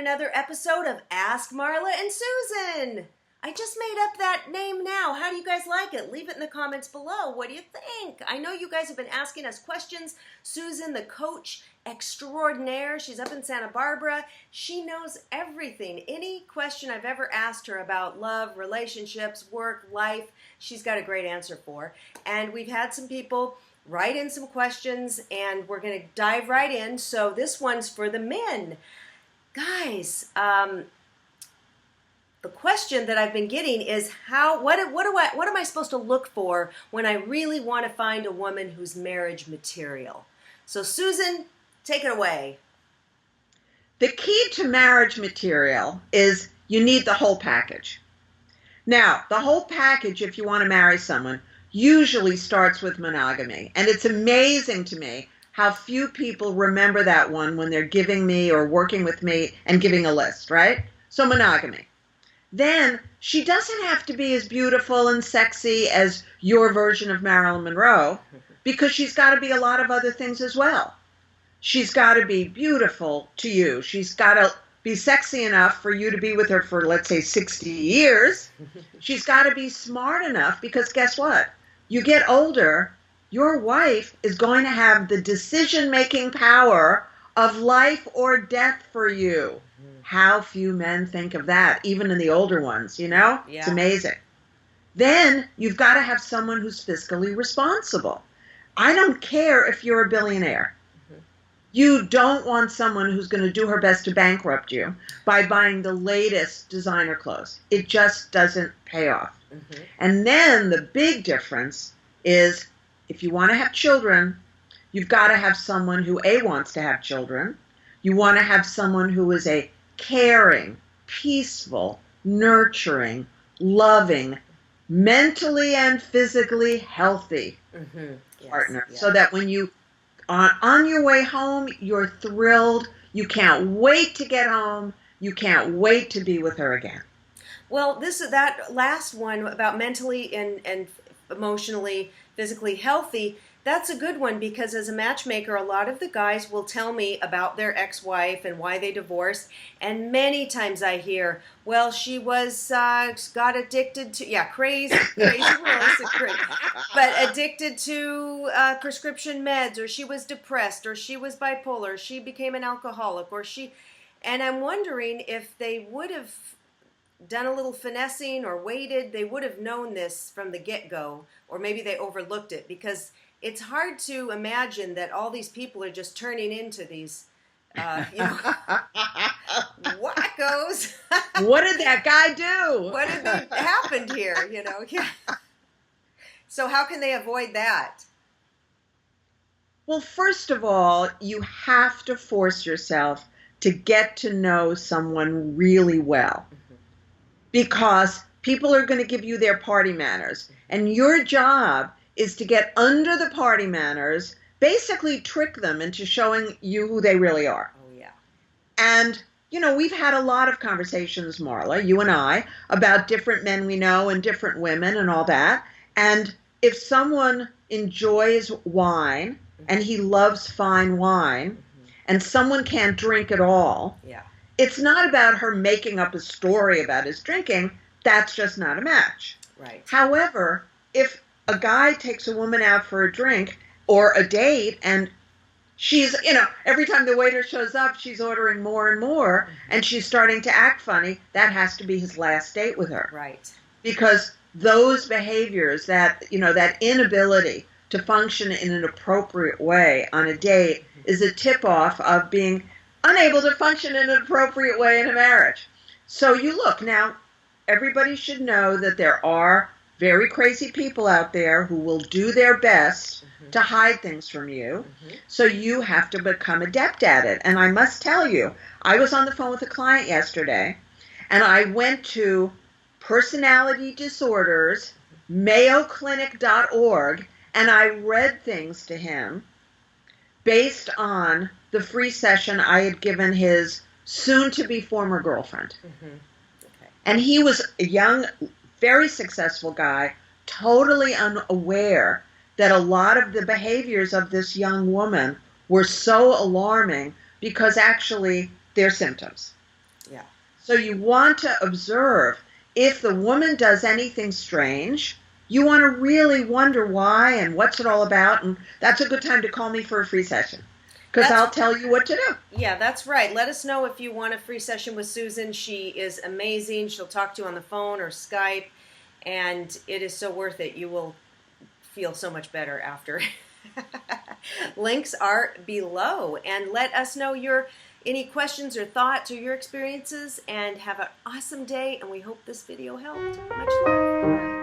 another episode of Ask Marla and Susan. I just made up that name now. How do you guys like it? Leave it in the comments below. What do you think? I know you guys have been asking us questions. Susan, the coach extraordinaire, she's up in Santa Barbara. She knows everything. Any question I've ever asked her about love, relationships, work, life, she's got a great answer for. And we've had some people write in some questions, and we're going to dive right in. So this one's for the men. Guys, the question that I've been getting is what am I supposed to look for when I really want to find a woman who's marriage material? So Susan, take it away. The key to marriage material is you need the whole package. Now, the whole package, if you want to marry someone, usually starts with monogamy. And it's amazing to me how few people remember that one when they're giving me or working with me and giving a list, right? So monogamy. Then she doesn't have to be as beautiful and sexy as your version of Marilyn Monroe, because she's got to be a lot of other things as well. She's got to be beautiful to you. She's got to be sexy enough for you to be with her for, let's say, 60 years. She's got to be smart enough, because guess what? You get older, your wife is going to have the decision-making power of life or death for you. How few men think of that, even in the older ones, you know? Yeah. It's amazing. Then you've got to have someone who's fiscally responsible. I don't care if you're a billionaire. You don't want someone who's going to do her best to bankrupt you by buying the latest designer clothes. It just doesn't pay off. And then the big difference is, if you want to have children, you've got to have someone who, A, wants to have children. You want to have someone who is a caring, peaceful, nurturing, loving, mentally and physically healthy partner. Yes. So that when you are on your way home, you're thrilled. You can't wait to get home. You can't wait to be with her again. Well, that last one about mentally and emotionally, physically healthy, that's a good one, because as a matchmaker, a lot of the guys will tell me about their ex-wife and why they divorced, and many times I hear, well, she was got addicted to, crazy but addicted to prescription meds, or she was depressed, or she was bipolar, she became an alcoholic, and I'm wondering if they would have done a little finessing or waited, they would have known this from the get-go, or maybe they overlooked it, because it's hard to imagine that all these people are just turning into these, wackos. What did that guy do? What happened here, Yeah. So how can they avoid that? Well, first of all, you have to force yourself to get to know someone really well. Because people are going to give you their party manners. And your job is to get under the party manners, basically trick them into showing you who they really are. Oh, yeah. And, we've had a lot of conversations, Marla, you and I, about different men we know and different women and all that. And if someone enjoys wine and he loves fine wine, and someone can't drink at all, it's not about her making up a story about his drinking. That's just not a match. Right. However, if a guy takes a woman out for a drink or a date, and she's, every time the waiter shows up, she's ordering more and more, and she's starting to act funny, that has to be his last date with her. Right. Because those behaviors, that inability to function in an appropriate way on a date is a tip-off of being unable to function in an appropriate way in a marriage. So you look, now, everybody should know that there are very crazy people out there who will do their best to hide things from you. So you have to become adept at it. And I must tell you, I was on the phone with a client yesterday, and I went to Personality Disorders, MayoClinic.org, and I read things to him based on the free session I had given his soon-to-be former girlfriend. And he was a young, very successful guy, totally unaware that a lot of the behaviors of this young woman were so alarming, because actually they're symptoms. So you want to observe if the woman does anything strange. You want to really wonder why and what's it all about. And that's a good time to call me for a free session, because I'll tell you what to do. Yeah, that's right. Let us know if you want a free session with Susan. She is amazing. She'll talk to you on the phone or Skype, and it is so worth it. You will feel so much better after. Links are below, and let us know any questions or thoughts or your experiences, and have an awesome day, and we hope this video helped. Much love.